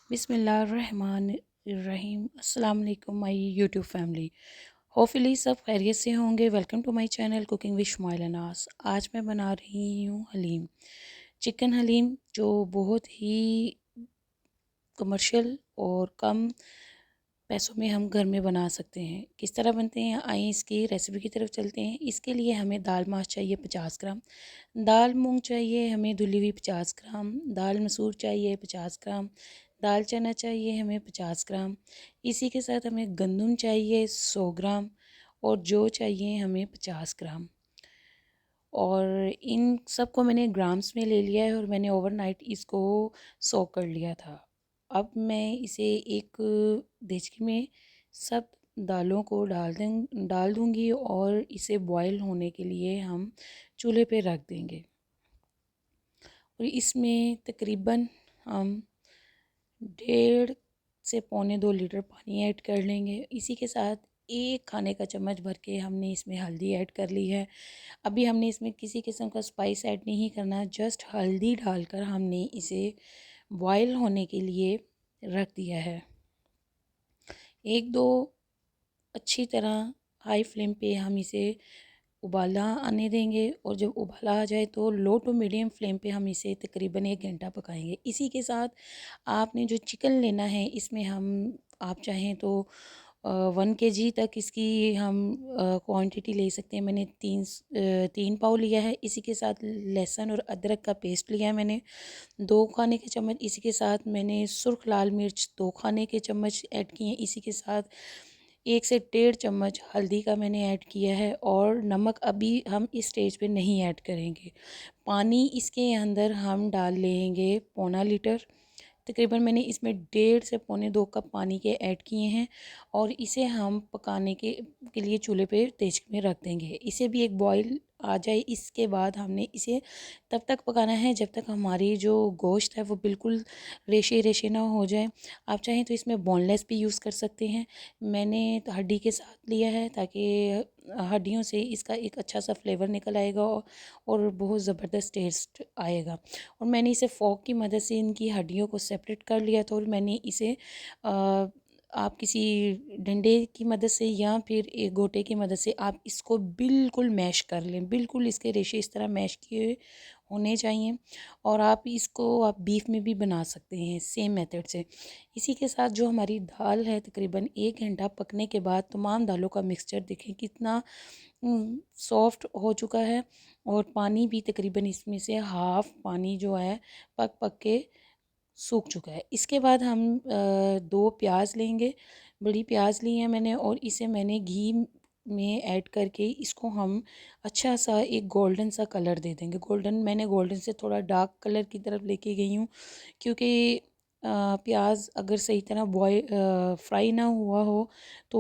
बिस्मिल्लाहिर्रहमानिर्रहीम। अस्सलाम वालेकुम माय यूट्यूब फैमिली। होपफुली सब खैरियत से होंगे। Welcome to my channel cooking with Shumail Anas. आज मैं बना रही हूँ हलीम, चिकन हलीम, जो बहुत ही कमर्शियल और कम पैसों में हम घर में बना सकते हैं। किस तरह बनते हैं, आइए इसकी रेसिपी की तरफ चलते हैं। इसके लिए हमें दाल माश चाहिए 50 ग्राम, दाल मूंग चाहिए हमें धुली हुई 50 ग्राम, दाल मसूर चाहिए 50 ग्राम, दाल चना चाहिए हमें 50 ग्राम। इसी के साथ हमें गंदम चाहिए 100 ग्राम और जौ चाहिए हमें 50 ग्राम। और इन सब को मैंने ग्राम्स में ले लिया है और मैंने ओवरनाइट इसको सोक कर लिया था। अब मैं इसे एक देचकी में सब दालों को डाल दूँगी और इसे बॉईल होने के लिए हम चूल्हे पे रख देंगे। और इसमें तकरीबन हम 1.5 से 2.25 लीटर पानी ऐड कर लेंगे। इसी के साथ 1 खाने का चम्मच भर के हमने इसमें हल्दी ऐड कर ली है। अभी हमने इसमें किसी किस्म का स्पाइस ऐड नहीं करना, जस्ट हल्दी डालकर हमने इसे बॉयल होने के लिए रख दिया है। 1-2 अच्छी तरह हाई फ्लेम पे हम इसे उबाला आने देंगे और जब उबाला आ जाए तो लो टू मीडियम फ्लेम पे हम इसे तकरीबन 1 घंटा पकाएंगे। इसी के साथ आपने जो चिकन लेना है, इसमें हम आप चाहें तो 1 kg तक इसकी हम क्वांटिटी ले सकते हैं। मैंने 3 पाव लिया है। इसी के साथ लहसुन और अदरक का पेस्ट लिया है मैंने 2 खाने के चम्मच। इसी के साथ मैंने सुर्ख लाल मिर्च 2 खाने के चम्मच ऐड किए हैं। इसी के साथ 1 से 1.5 चम्मच हल्दी का मैंने ऐड किया है और नमक अभी हम इस स्टेज पे नहीं ऐड करेंगे। पानी इसके अंदर हम डाल लेंगे 1.25 लीटर। तकरीबन मैंने इसमें 1.5 से 2.25 कप पानी के ऐड किए हैं और इसे हम पकाने के लिए चूल्हे पे तेज में रख देंगे। इसे भी एक बॉईल आ जाए, इसके बाद हमने इसे तब तक पकाना है जब तक हमारी जो गोश्त है वो बिल्कुल रेशे रेशे ना हो जाए। आप चाहें तो इसमें बोनलेस भी यूज़ कर सकते हैं। मैंने तो हड्डी के साथ लिया है ताकि हड्डियों से इसका एक अच्छा सा फ्लेवर निकल आएगा और बहुत ज़बरदस्त टेस्ट आएगा। और मैंने इसे फ़ोर्क की मदद से इनकी हड्डियों को सेपरेट कर लिया था और मैंने इसे आप किसी डंडे की मदद से या फिर एक गोटे की मदद से आप इसको बिल्कुल मैश कर लें। बिल्कुल इसके रेशे इस तरह मैश किए होने चाहिए। और आप इसको आप बीफ में भी बना सकते हैं सेम मेथड से। इसी के साथ जो हमारी दाल है तकरीबन 1 घंटा पकने के बाद तमाम दालों का मिक्सचर देखें कितना सॉफ्ट हो चुका है और पानी भी तकरीबन इसमें से हाफ़ पानी जो है पक पक के सूख चुका है। इसके बाद हम 2 प्याज लेंगे, बड़ी प्याज ली है मैंने और इसे मैंने घी में ऐड करके इसको हम अच्छा सा एक गोल्डन सा कलर दे देंगे। मैंने गोल्डन से थोड़ा डार्क कलर की तरफ लेके गई हूँ क्योंकि प्याज अगर सही तरह फ्राई ना हुआ हो तो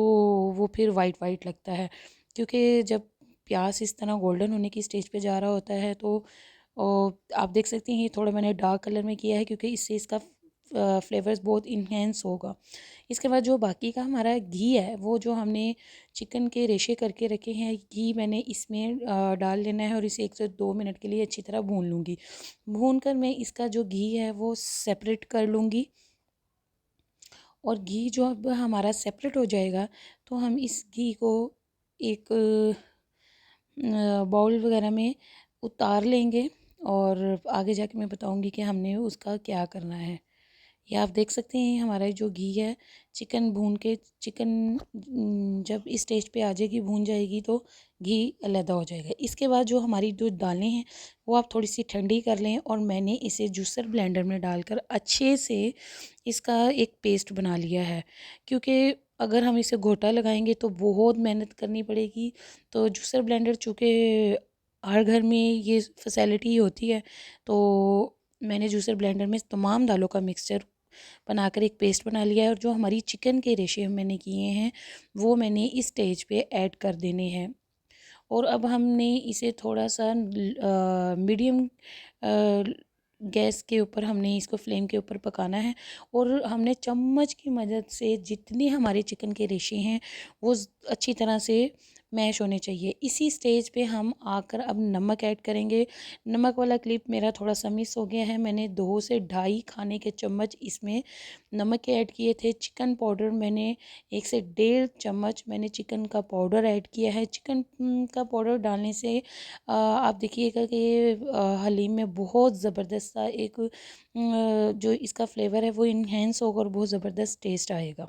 वो फिर वाइट वाइट लगता है। क्योंकि जब प्याज इस तरह गोल्डन होने की स्टेज पे जा रहा होता है तो आप देख सकती हैं ये थोड़ा मैंने डार्क कलर में किया है क्योंकि इससे इसका फ्लेवर्स बहुत इन्हेंस होगा। इसके बाद जो बाकी का हमारा घी है वो जो हमने चिकन के रेशे करके रखे हैं, घी मैंने इसमें डाल लेना है और इसे 1 से 2 मिनट के लिए अच्छी तरह भून लूँगी। भून कर मैं इसका जो घी है वो सेपरेट कर लूँगी। और घी जो अब हमारा सेपरेट हो जाएगा तो हम इस घी को एक बाउल वगैरह में उतार लेंगे और आगे जाके मैं बताऊंगी कि हमने उसका क्या करना है। ये आप देख सकते हैं हमारा जो घी है चिकन जब इस स्टेज पे आ जाएगी भून जाएगी तो घी अलहदा हो जाएगा। इसके बाद जो हमारी जो दालें हैं वो आप थोड़ी सी ठंडी कर लें और मैंने इसे जूसर ब्लेंडर में डालकर अच्छे से इसका एक पेस्ट बना लिया है। क्योंकि अगर हम इसे घोटा लगाएंगे तो बहुत मेहनत करनी पड़ेगी। तो जूसर ब्लेंडर चूँकि हर घर में ये फैसिलिटी होती है तो मैंने जूसर ब्लेंडर में तमाम दालों का मिक्सचर बनाकर एक पेस्ट बना लिया है और जो हमारी चिकन के रेशे मैंने किए हैं वो मैंने इस स्टेज पे ऐड कर देने हैं। और अब हमने इसे थोड़ा सा मीडियम गैस के ऊपर हमने इसको फ्लेम के ऊपर पकाना है और हमने चम्मच की मदद से जितने हमारे चिकन के रेशे हैं वो अच्छी तरह से मैश होने चाहिए। इसी स्टेज पे हम आकर अब नमक ऐड करेंगे। नमक वाला क्लिप मेरा थोड़ा सा मिस हो गया है। मैंने 2 से ढाई खाने के चम्मच इसमें नमक के ऐड किए थे। चिकन पाउडर मैंने 1 से डेढ़ चम्मच मैंने चिकन का पाउडर ऐड किया है। चिकन का पाउडर डालने से आप देखिएगा कि हलीम में बहुत ज़बरदस्त सा एक जो इसका फ्लेवर है वो इन्हेंस होगा और बहुत ज़बरदस्त टेस्ट आएगा।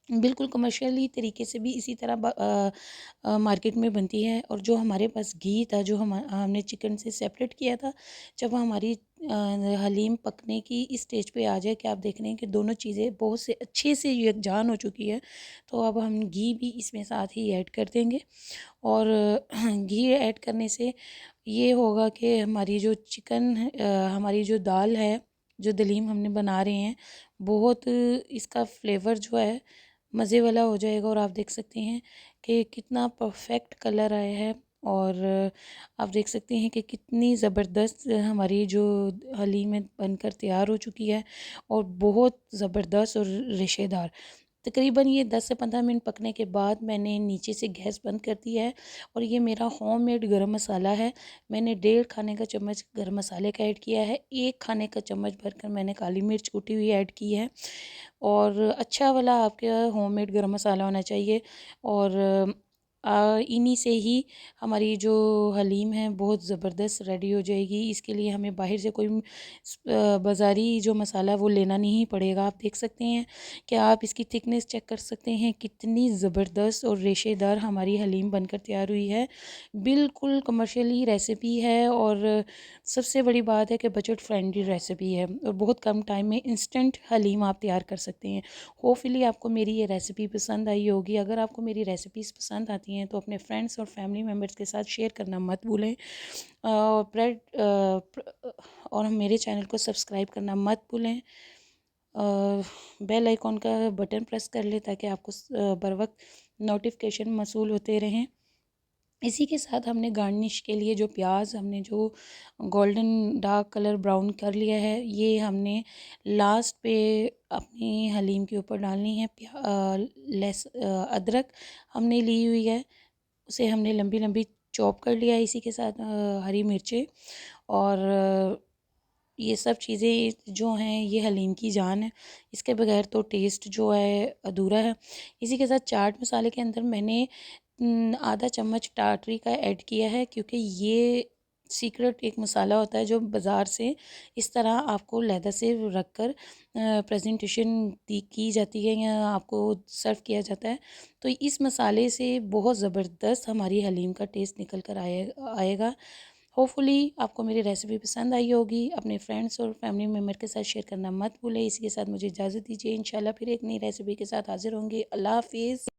बिल्कुल कमर्शियली तरीके से भी इसी तरह मार्केट में बनती है। और जो हमारे पास घी था जो हमने चिकन से सेपरेट किया था, जब हमारी हलीम पकने की इस स्टेज पे आ जाए कि आप देख रहे हैं कि दोनों चीज़ें बहुत से अच्छे से यकजान हो चुकी है, तो अब हम घी भी इसमें साथ ही ऐड कर देंगे। और घी ऐड करने से ये होगा कि हमारी जो चिकन हमारी जो दाल है, जो दलीम हमने बना रहे हैं, बहुत इसका फ्लेवर जो है मज़े वाला हो जाएगा। और आप देख सकते हैं कि कितना परफेक्ट कलर आया है। और आप देख सकते हैं कि कितनी ज़बरदस्त हमारी जो हलीम है बनकर तैयार हो चुकी है और बहुत ज़बरदस्त और रेशेदार। तकरीबन ये 10 से 15 मिनट पकने के बाद मैंने नीचे से गैस बंद कर दिया है। और ये मेरा होममेड गरम मसाला है। मैंने डेढ़ खाने का चम्मच गरम मसाले का ऐड किया है। 1 खाने का चम्मच भरकर मैंने काली मिर्च कूटी हुई ऐड की है। और अच्छा वाला आपके होममेड गरम मसाला होना चाहिए। और इन्हीं से ही हमारी जो हलीम है बहुत ज़बरदस्त रेडी हो जाएगी। इसके लिए हमें बाहर से कोई बाज़ारी जो मसाला वो लेना नहीं पड़ेगा। आप देख सकते हैं कि आप इसकी थिकनेस चेक कर सकते हैं कितनी ज़बरदस्त और रेशेदार हमारी हलीम बनकर तैयार हुई है। बिल्कुल कमर्शियली रेसिपी है और सबसे बड़ी बात है कि बजट फ्रेंडली रेसिपी है और बहुत कम टाइम में इंस्टेंट हलीम आप तैयार कर सकते हैं। होपफुली आपको मेरी ये रेसिपी पसंद आई होगी। अगर आपको मेरी रेसिपीज़ पसंद आती हैं तो अपने फ्रेंड्स और फैमिली मेम्बर्स के साथ शेयर करना मत भूलें। और मेरे चैनल को सब्सक्राइब करना मत भूलें। बेल आइकॉन का बटन प्रेस कर लें ताकि आपको बर वक्त नोटिफिकेशन मौसूल होते रहें। इसी के साथ हमने गार्निश के लिए जो प्याज हमने जो गोल्डन डार्क कलर ब्राउन कर लिया है, ये हमने लास्ट पे अपनी हलीम के ऊपर डालनी है। अदरक हमने ली हुई है, उसे हमने लंबी लंबी चॉप कर लिया है। इसी के साथ हरी मिर्चें और ये सब चीज़ें जो हैं ये हलीम की जान है। इसके बगैर तो टेस्ट जो है अधूरा है। इसी के साथ चाट मसाले के अंदर मैंने आधा चम्मच टाटरी का ऐड किया है, क्योंकि ये सीक्रेट एक मसाला होता है जो बाज़ार से इस तरह आपको लहदा से रख कर प्रेजेंटेशन दी की जाती है या आपको सर्व किया जाता है। तो इस मसाले से बहुत ज़बरदस्त हमारी हलीम का टेस्ट निकल कर आएगा। होपफुली आपको मेरी रेसिपी पसंद आई होगी। अपने फ्रेंड्स और फैमिली मेम्बर के साथ शेयर करना मत भूलें। इसी के साथ मुझे इजाज़त दीजिए। इंशाल्लाह फिर एक नई रेसिपी के साथ हाज़िर होंगी। अल्लाह हाफ़िज़।